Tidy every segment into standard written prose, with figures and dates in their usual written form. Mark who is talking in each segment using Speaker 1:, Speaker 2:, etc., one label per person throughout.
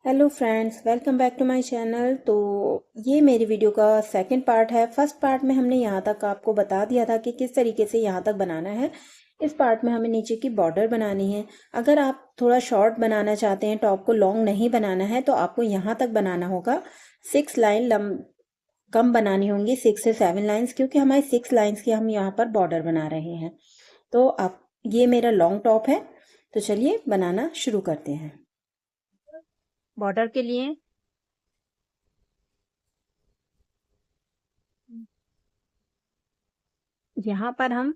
Speaker 1: Hello friends, welcome back to my channel. तो ये मेरी वीडियो का सेकंड पार्ट है। फर्स्ट पार्ट में हमने यहाँ तक आपको बता दिया था कि किस तरीके से यहाँ तक बनाना है। इस पार्ट में हमें नीचे की बॉर्डर बनानी है। अगर आप थोड़ा शॉर्ट बनाना चाहते हैं, टॉप को लॉन्ग नहीं बनाना है, तो आपको यहाँ तक बनाना होगा। 6 लाइन कम बनानी होंगी, 6 से 7 लाइन्स, क्योंकि हमारी 6 लाइन्स की हम यहाँ पर बॉर्डर बना रहे हैं। तो आप ये मेरा लॉन्ग टॉप है। तो चलिए बनाना शुरू करते हैं। बॉर्डर के लिए यहाँ पर हम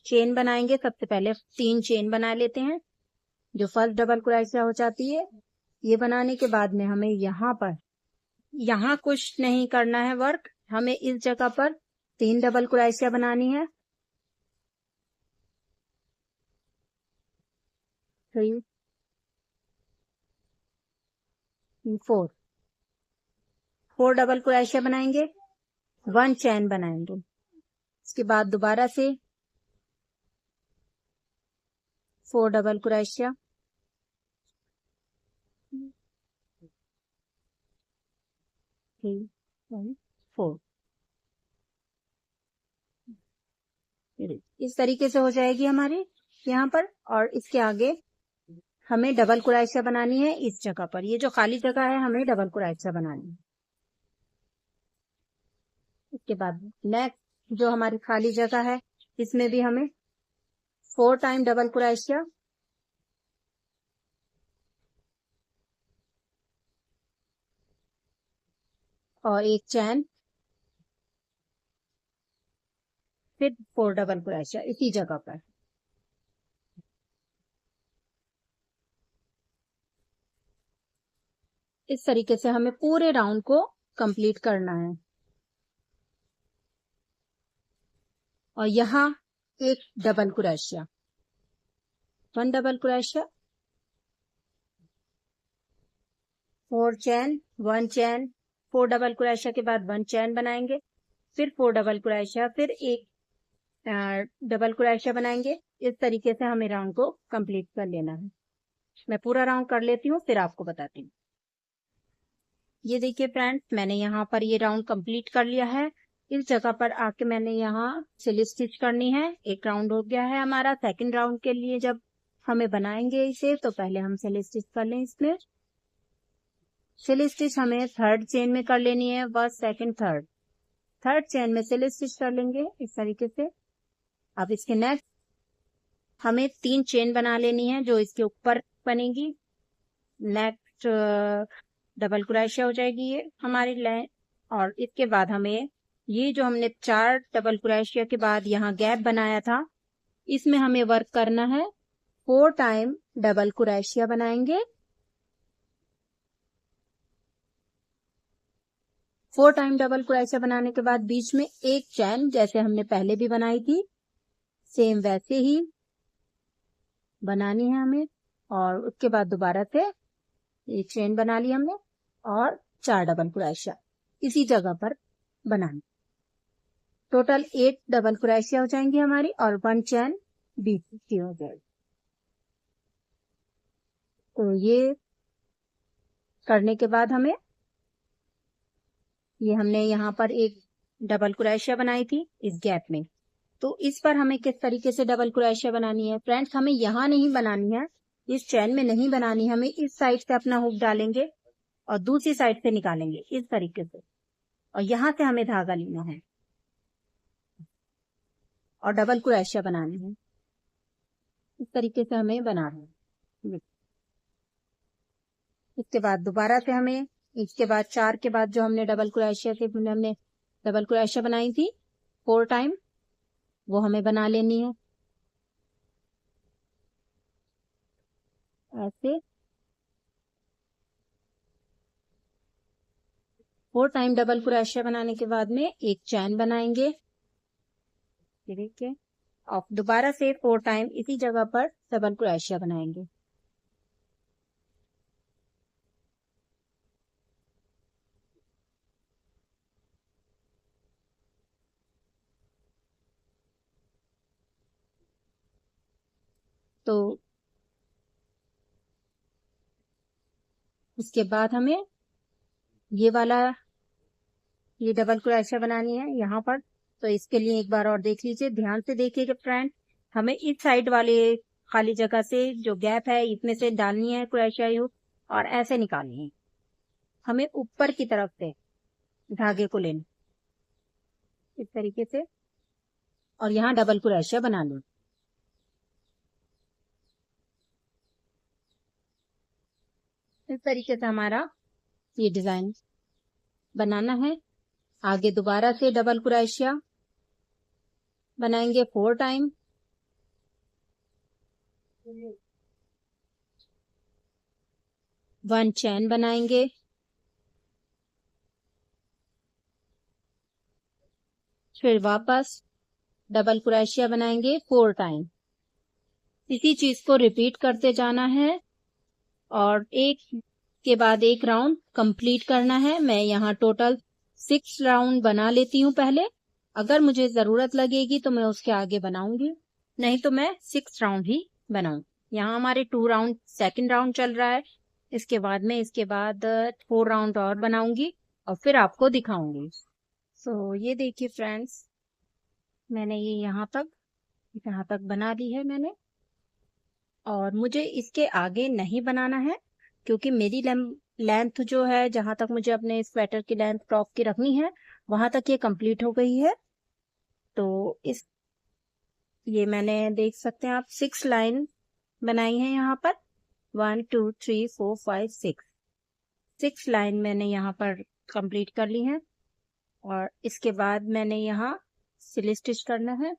Speaker 1: चेन बनाएंगे। सबसे पहले 3 चेन बना लेते हैं, जो फर्स्ट डबल क्रोशा हो जाती है। ये बनाने के बाद में हमें यहाँ कुछ नहीं करना है वर्क, हमें इस जगह पर 3 डबल क्रोशा बनानी है। 3 4 डबल क्रोशा बनाएंगे, 1 चेन बनाएंगे। उसके बाद दोबारा से 4 डबल क्रोशा, 3 4, इस तरीके से हो जाएगी हमारी यहाँ पर। और इसके आगे हमें डबल क्रोशा बनानी है। इस जगह पर, ये जो खाली जगह है, हमें डबल क्रोशा बनानी है। इसके बाद नेक्स्ट जो हमारी खाली जगह है, इसमें भी हमें 4 टाइम डबल क्रोशा, और 1 चैन, फिर 4 डबल क्रोशा इसी जगह पर। इस तरीके से हमें पूरे राउंड को कंप्लीट करना है। और यहाँ एक डबल क्रोशा, 1 डबल क्रोशा, 4 चैन, 1 चैन, 4 डबल क्रोशा के बाद 1 चैन बनाएंगे, फिर 4 डबल क्रोशा, फिर एक डबल क्रोशा बनाएंगे। इस तरीके से हमें राउंड को कंप्लीट कर लेना है। मैं पूरा राउंड कर लेती हूँ, फिर आपको बताती हूँ। ये देखिए फ्रेंड्स, मैंने यहाँ पर ये राउंड कंप्लीट कर लिया है। इस जगह पर आके मैंने यहाँ सिली स्टिच करनी है। एक राउंड हो गया है हमारा। सेकंड राउंड के लिए जब हमें बनाएंगे इसे, तो पहले हम सिली स्टिच कर लें। इसमें सिली स्टिच हमें 3rd चेन में कर लेनी है। फर्स्ट, सेकंड, थर्ड चेन में सिली स्टिच कर लेंगे इस तरीके से। अब इसके नेक्स्ट हमें 3 चेन बना लेनी है, जो इसके ऊपर बनेगी। नेक्स्ट डबल क्रोशा हो जाएगी ये हमारी लाइन। और इसके बाद हमें ये जो हमने 4 डबल क्रोशा के बाद यहाँ गैप बनाया था, इसमें हमें वर्क करना है। 4 टाइम डबल क्रोशा बनाएंगे। 4 टाइम डबल क्रोशा बनाने के बाद बीच में 1 चैन, जैसे हमने पहले भी बनाई थी, सेम वैसे ही बनानी है हमें। और उसके बाद दोबारा से 1 चेन बना ली हमने, और 4 डबल क्रोशा इसी जगह पर बनानी। टोटल 8 डबल क्रोशा हो जाएंगी हमारी, और 1 चैन बीच की हो जाएगी। तो ये करने के बाद हमें, ये हमने यहाँ पर एक डबल क्रोशा बनाई थी इस गैप में, तो इस पर हमें किस तरीके से डबल क्रोशा बनानी है फ्रेंड्स, हमें यहाँ नहीं बनानी है, इस चैन में नहीं बनानी, हमें इस साइड से अपना हुक डालेंगे और दूसरी साइड से निकालेंगे इस तरीके से। और यहाँ से हमें धागा लेना है और डबल क्रोशा बनानी है। इस तरीके से हमें बनाना है। इसके बाद दोबारा से हमें, इसके बाद 4 के बाद जो हमने डबल क्रोशा से हमने डबल क्रोशा बनाई थी 4 टाइम, वो हमें बना लेनी है ऐसे। 4 टाइम डबल क्रोशा बनाने के बाद में 1 चैन बनाएंगे, ठीक है। और दोबारा से 4 टाइम इसी जगह पर डबल क्रोशा बनाएंगे। तो उसके बाद हमें ये वाला ये डबल क्रोशिया बनानी है यहाँ पर। तो इसके लिए एक बार और देख लीजिए, ध्यान से देखिएगा फ्रेंड। हमें इस साइड वाले खाली जगह से जो गैप है इसमें से डालनी है क्रोशिया हुक और ऐसे निकालनी है। हमें ऊपर की तरफ से धागे को लेना इस तरीके से और यहाँ डबल क्रोशिया बना लो। इस तरीके से हमारा ये डिजाइन बनाना है। आगे दोबारा से डबल क्रोशिया बनाएंगे 4 टाइम। वन चेन बनाएंगे, फिर वापस डबल क्रोशिया बनाएंगे 4 टाइम। इसी चीज को रिपीट करते जाना है और एक के बाद एक राउंड कंप्लीट करना है। मैं यहाँ टोटल 6 राउंड बना लेती हूँ पहले। अगर मुझे जरूरत लगेगी तो मैं उसके आगे बनाऊंगी, नहीं तो मैं 6 राउंड ही बनाऊंगी। यहाँ हमारे 2 राउंड सेकंड राउंड चल रहा है। इसके बाद 4 राउंड और बनाऊंगी और फिर आपको दिखाऊंगी। सो ये देखिए फ्रेंड्स, मैंने ये यहाँ तक बना ली है मैंने। और मुझे इसके आगे नहीं बनाना है क्योंकि मेरी लेंथ जो है, जहां तक मुझे अपने स्वेटर की लेंथ टॉप की रखनी है वहां तक ये कंप्लीट हो गई है। तो ये मैंने देख सकते हैं आप 6 लाइन बनाई है यहाँ पर। 1 2 3 4 5 6 लाइन मैंने यहाँ पर कंप्लीट कर ली है। और इसके बाद मैंने यहाँ सिली स्टिच करना है।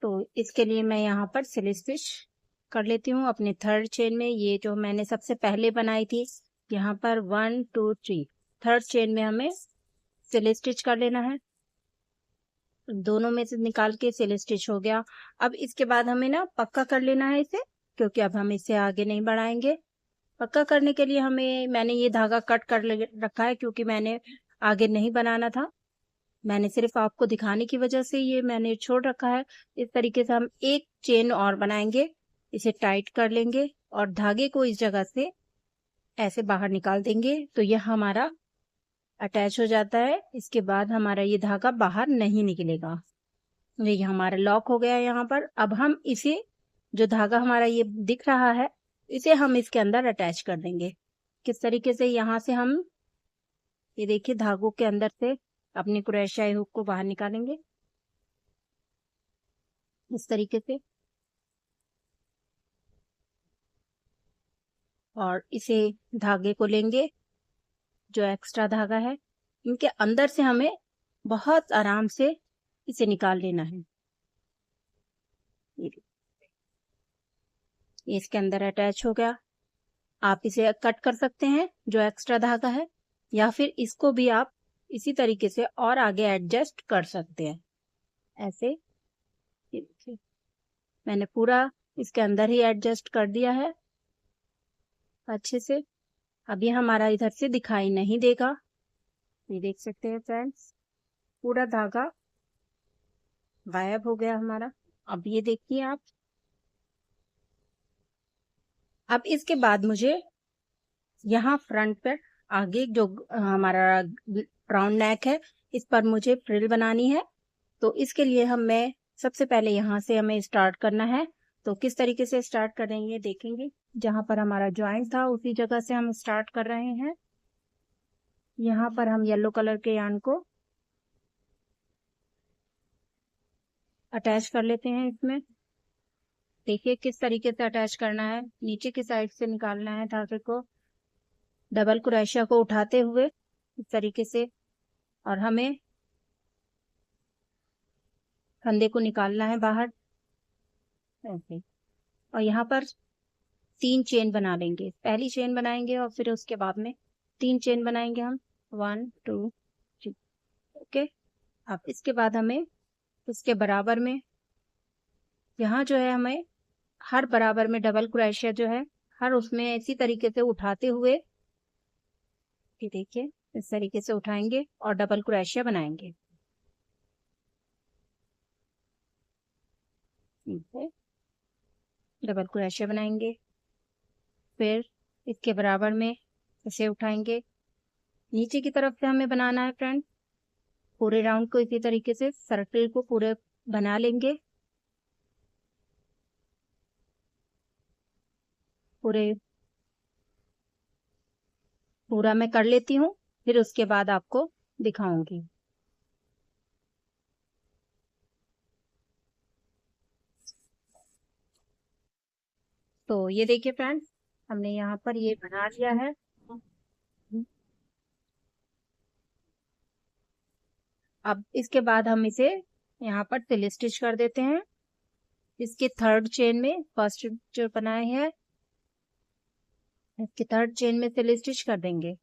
Speaker 1: तो इसके लिए मैं यहाँ पर सिली स्टिच कर लेती हूँ अपने थर्ड चेन में। ये जो मैंने सबसे पहले बनाई थी, यहाँ पर 1 2 3 थर्ड चेन में हमें सिली स्टिच कर लेना है। दोनों में से निकाल के सिली स्टिच हो गया। अब इसके बाद हमें ना पक्का कर लेना है इसे, क्योंकि अब हम इसे आगे नहीं बढ़ाएंगे। पक्का करने के लिए मैंने ये धागा कट कर रखा है क्योंकि मैंने आगे नहीं बनाना था। मैंने सिर्फ आपको दिखाने की वजह से ये मैंने छोड़ रखा है। इस तरीके से हम एक चेन और बनाएंगे, इसे टाइट कर लेंगे और धागे को इस जगह से ऐसे बाहर निकाल देंगे तो यह हमारा अटैच हो जाता है। इसके बाद हमारा ये धागा बाहर नहीं निकलेगा। ये हमारा लॉक हो गया यहाँ पर। अब हम इसे, जो धागा हमारा ये दिख रहा है, इसे हम इसके अंदर अटैच कर देंगे। किस तरीके से, यहाँ से हम ये देखिए धागों के अंदर से अपनी क्रोशिया हुक को बाहर निकालेंगे इस तरीके से। और इसे धागे को लेंगे, जो एक्स्ट्रा धागा है इनके अंदर से हमें बहुत आराम से इसे निकाल लेना है। ये इसके अंदर अटैच हो गया। आप इसे कट कर सकते हैं जो एक्स्ट्रा धागा है, या फिर इसको भी आप इसी तरीके से और आगे एडजस्ट कर सकते हैं ऐसे। ये देखिए मैंने पूरा इसके अंदर ही एडजस्ट कर दिया है अच्छे से। अब ये हमारा इधर से दिखाई नहीं देगा। ये देख सकते हैं फ्रेंड्स, पूरा धागा गायब हो गया हमारा। अब ये देखिए आप। अब इसके बाद मुझे यहाँ फ्रंट पर आगे जो हमारा राउंड नेक है, इस पर मुझे फ्रिल बनानी है। तो इसके लिए मैं सबसे पहले यहाँ से हमें स्टार्ट करना है। तो किस तरीके से स्टार्ट करेंगे देखेंगे। जहाँ पर हमारा ज्वाइंट था उसी जगह से हम स्टार्ट कर रहे हैं। यहाँ पर हम येलो कलर के यार्न को अटैच कर लेते हैं इसमें। देखिए किस तरीके से अटैच करना है, नीचे की साइड से निकालना है धागे को, डबल क्रोशिया को उठाते हुए इस तरीके से, और हमें फंदे को निकालना है बाहर ऐसे। और यहाँ पर 3 चेन बना लेंगे, पहली चेन बनाएंगे और फिर उसके बाद में 3 चेन बनाएंगे हम, 1 2 3। ओके। अब इसके बाद हमें इसके बराबर में, यहाँ जो है हमें हर बराबर में डबल क्रोशिया जो है हर उसमें इसी तरीके से उठाते हुए, ये देखिए इस तरीके से उठाएंगे और डबल क्रोशिया बनाएंगे। ठीक है, डबल क्रोशिया बनाएंगे फिर इसके बराबर में इसे उठाएंगे। नीचे की तरफ से हमें बनाना है फ्रेंड। पूरे राउंड को इसी तरीके से सर्कल को पूरे बना लेंगे। पूरा मैं कर लेती हूँ, फिर उसके बाद आपको दिखाऊंगी। तो ये देखिए फ्रेंड्स, हमने यहाँ पर ये बना लिया है। अब इसके बाद हम इसे यहाँ पर सिल स्टिच कर देते हैं। इसके थर्ड चेन में फर्स्ट जो बनाए हैं, इसके थर्ड चेन में सिल स्टिच कर देंगे।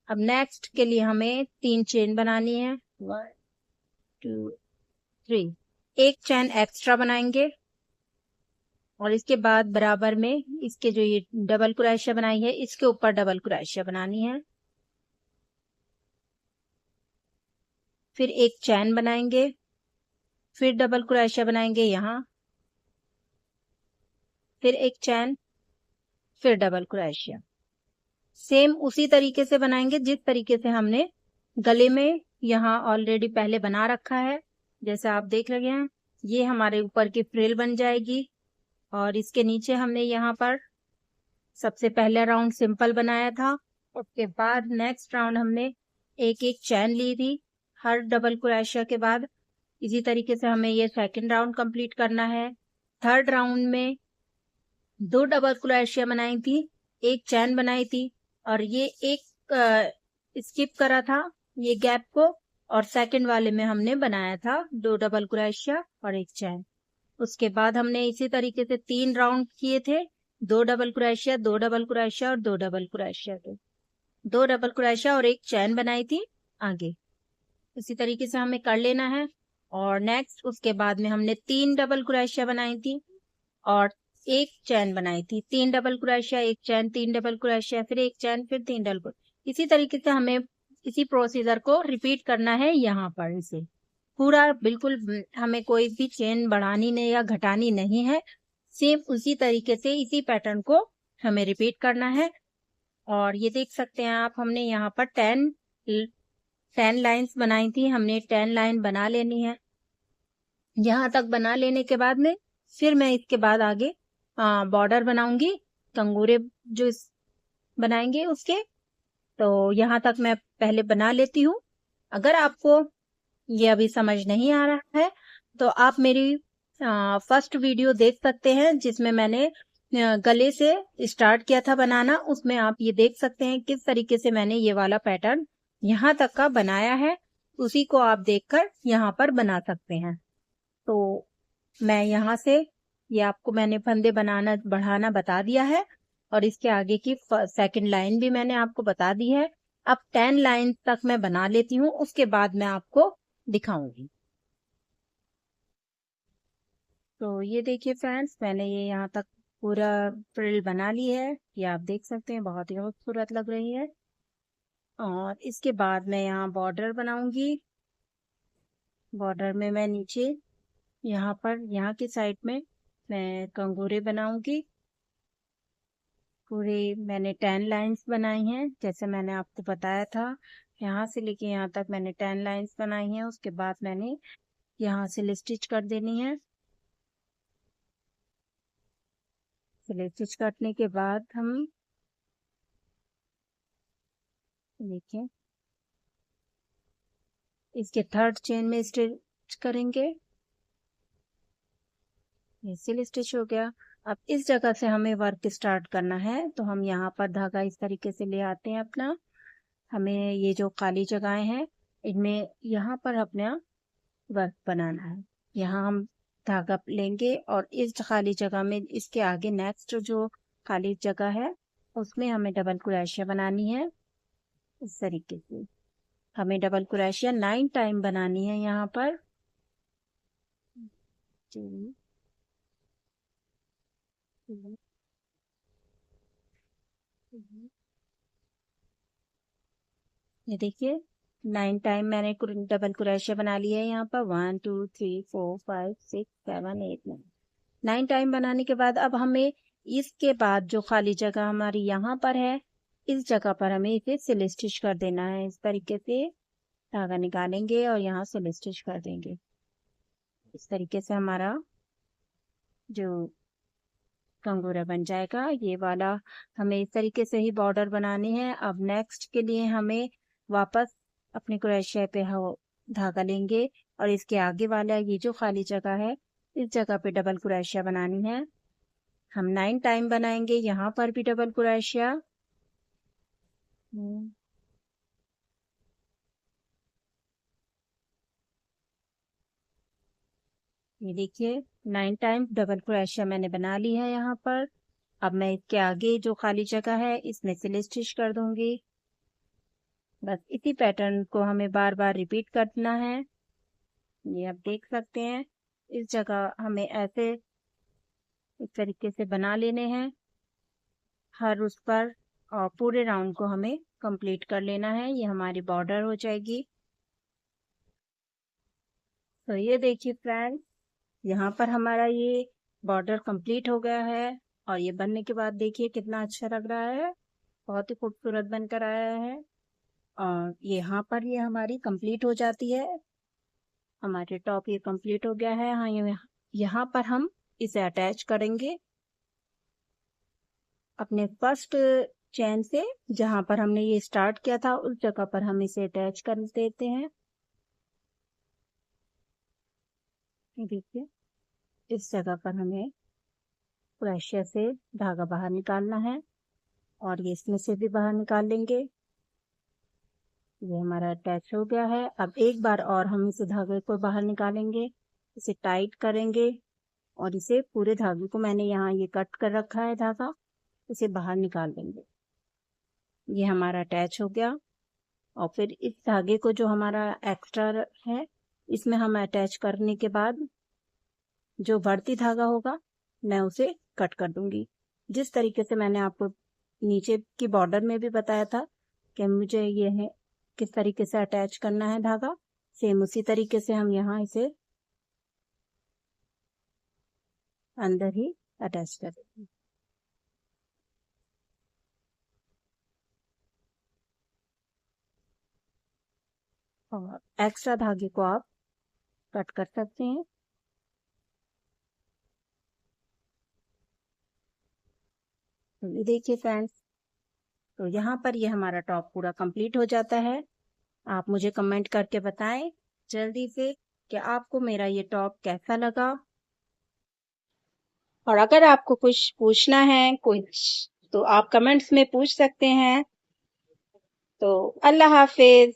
Speaker 1: अब नेक्स्ट के लिए हमें 3 चेन बनानी है। 1 2 3। एक चेन एक्स्ट्रा बनाएंगे और इसके बाद बराबर में इसके जो ये डबल क्रोशा बनाई है, इसके ऊपर डबल क्रोशा बनानी है। फिर एक चेन बनाएंगे, फिर डबल क्रोशा बनाएंगे यहाँ, फिर एक चेन, फिर डबल क्रोशा। सेम उसी तरीके से बनाएंगे जिस तरीके से हमने गले में यहाँ ऑलरेडी पहले बना रखा है। जैसे आप देख रहे हैं, ये हमारे ऊपर की फ्रिल बन जाएगी। और इसके नीचे हमने यहाँ पर सबसे पहला राउंड सिंपल बनाया था। उसके बाद नेक्स्ट राउंड हमने एक एक चैन ली थी हर डबल क्रोशा के बाद। इसी तरीके से हमें ये सेकंड राउंड कंप्लीट करना है। थर्ड राउंड में 2 डबल क्रोशा बनाई थी, एक चैन बनाई थी और ये एक स्किप करा था ये गैप को, और सेकंड वाले में हमने बनाया था 2 डबल क्रोशा और एक चैन। उसके बाद हमने इसी तरीके से 3 राउंड किए थे, 2 डबल क्रोशा, 2 डबल क्रोशा और 2 डबल क्रोशा के, 2 डबल क्रोशा और एक चैन बनाई थी आगे। इसी तरीके से हमें कर लेना है। और नेक्स्ट उसके बाद में हमने 3 डबल क्रोशा बनाई थी और एक चैन बनाई थी। 3 डबल क्रोशा, एक चैन, 3 डबल क्रोशा, फिर एक चैन, फिर 3 डबल। इसी तरीके से हमें इसी प्रोसीजर को रिपीट करना है यहाँ पर। इसे पूरा बिल्कुल हमें कोई भी चेन बढ़ानी नहीं या घटानी नहीं है। सेम उसी तरीके से इसी पैटर्न को हमें रिपीट करना है। और ये देख सकते हैं आप, हमने यहाँ पर 10 लाइंस बनाई थी। हमने 10 लाइन बना लेनी है। यहाँ तक बना लेने के बाद में फिर मैं इसके बाद आगे बॉर्डर बनाऊंगी, कंगूरे जो बनाएंगे उसके। तो यहाँ तक मैं पहले बना लेती हूँ। अगर आपको ये अभी समझ नहीं आ रहा है तो आप मेरी फर्स्ट वीडियो देख सकते हैं जिसमें मैंने गले से स्टार्ट किया था बनाना। उसमें आप ये देख सकते हैं किस तरीके से मैंने ये वाला पैटर्न यहाँ तक का बनाया है। उसी को आप देखकर यहाँ पर बना सकते हैं। तो मैं यहाँ से ये आपको मैंने फंदे बनाना बढ़ाना बता दिया है और इसके आगे की सेकंड लाइन भी मैंने आपको बता दी है। अब 10 लाइन तक मैं बना लेती हूँ, उसके बाद मैं आपको दिखाऊंगी। तो ये देखिए फ्रेंड्स, मैंने ये यहाँ तक पूरा फ्रिल बना ली है। ये आप देख सकते हैं बहुत ही खूबसूरत लग रही है। और इसके बाद मैं यहाँ बॉर्डर बनाऊंगी। बॉर्डर में मैं नीचे यहाँ पर यहाँ की साइड में मैं कंगूरे बनाऊंगी। पूरे मैंने 10 लाइंस बनाई हैं जैसे मैंने आपको बताया था। यहाँ से लेके यहाँ तक मैंने 10 लाइंस बनाई हैं। उसके बाद मैंने यहाँ से स्टिच कर देनी है। स्टिच करने के बाद हम देखिए इसके थर्ड चेन में स्टिच करेंगे। ये सिल स्टिच हो गया। अब इस जगह से हमें वर्क स्टार्ट करना है। तो हम यहाँ पर धागा इस तरीके से ले आते हैं अपना। हमें ये जो खाली जगहें हैं इनमें यहाँ पर अपना वर्क बनाना है। यहाँ हम धागा लेंगे और इस खाली जगह में इसके आगे नेक्स्ट जो खाली जगह है उसमें हमें डबल क्रोशिया बनानी है। इस तरीके से हमें डबल क्रोशिया 9 टाइम बनानी है यहाँ पर। ये देखिए 9 टाइम मैंने डबल क्रोशिया बना लिया है यहाँ पर। 1 2 3 4 5 6 7 8 9 टाइम बनाने के बाद अब हमें इसके बाद जो खाली जगह हमारी यहाँ पर है, इस जगह पर हमें इसे सिल स्टिच कर देना है। इस तरीके से धागा निकालेंगे और यहाँ सिल स्टिच कर देंगे। इस तरीके से हमारा जो कंगूरा बन जाएगा। ये वाला हमें इस तरीके से ही बॉर्डर बनानी है। अब नेक्स्ट के लिए हमें वापस अपने क्रोशिया पे धागा लेंगे और इसके आगे वाला ये जो खाली जगह है, इस जगह पे डबल क्रोशिया बनानी है। हम 9 टाइम बनाएंगे। यहाँ पर भी डबल क्रोशिया। ये देखिए 9 टाइम डबल क्रोशिया मैंने बना ली है यहाँ पर। अब मैं इसके आगे जो खाली जगह है इसमें सिल स्टिच कर दूंगी। बस इसी पैटर्न को हमें बार बार रिपीट करना है। ये आप देख सकते हैं, इस जगह हमें ऐसे इस तरीके से बना लेने हैं हर उस पर, और पूरे राउंड को हमें कंप्लीट कर लेना है। ये हमारी बॉर्डर हो जाएगी। तो ये देखिए फ्रेंड्स, यहाँ पर हमारा ये बॉर्डर कंप्लीट हो गया है और ये बनने के बाद देखिए कितना अच्छा लग रहा है। बहुत ही खूबसूरत बनकर आया है। और यहाँ पर ये हमारी कंप्लीट हो जाती है। हमारे टॉप ये कंप्लीट हो गया है। हाँ, यहाँ पर हम इसे अटैच करेंगे अपने फर्स्ट चेन से। जहाँ पर हमने ये स्टार्ट किया था उस जगह पर हम इसे अटैच कर देते हैं। देखिए इस जगह पर हमें क्रोशिया से धागा बाहर निकालना है और ये इसमें से भी बाहर निकाल लेंगे। ये हमारा अटैच हो गया है। अब एक बार और हम इसे धागे को बाहर निकालेंगे, इसे टाइट करेंगे और इसे पूरे धागे को, मैंने यहाँ ये कट कर रखा है धागा, इसे बाहर निकाल देंगे। ये हमारा अटैच हो गया। और फिर इस धागे को जो हमारा एक्स्ट्रा है इसमें हम अटैच करने के बाद जो बढ़ती धागा होगा मैं उसे कट कर दूंगी। जिस तरीके से मैंने आपको नीचे की बॉर्डर में भी बताया था कि मुझे ये है किस तरीके से अटैच करना है धागा, सेम उसी तरीके से हम यहाँ इसे अंदर ही अटैच कर देंगे। और एक्स्ट्रा धागे को आप कट कर सकते हैं। तो ये देखिए फ्रेंड्स, तो यहाँ पर ये हमारा टॉप पूरा कंप्लीट हो जाता है। आप मुझे कमेंट करके बताएं जल्दी से कि आपको मेरा ये टॉप कैसा लगा। और अगर आपको कुछ पूछना है कुछ, तो आप कमेंट्स में पूछ सकते हैं। तो अल्लाह हाफिज।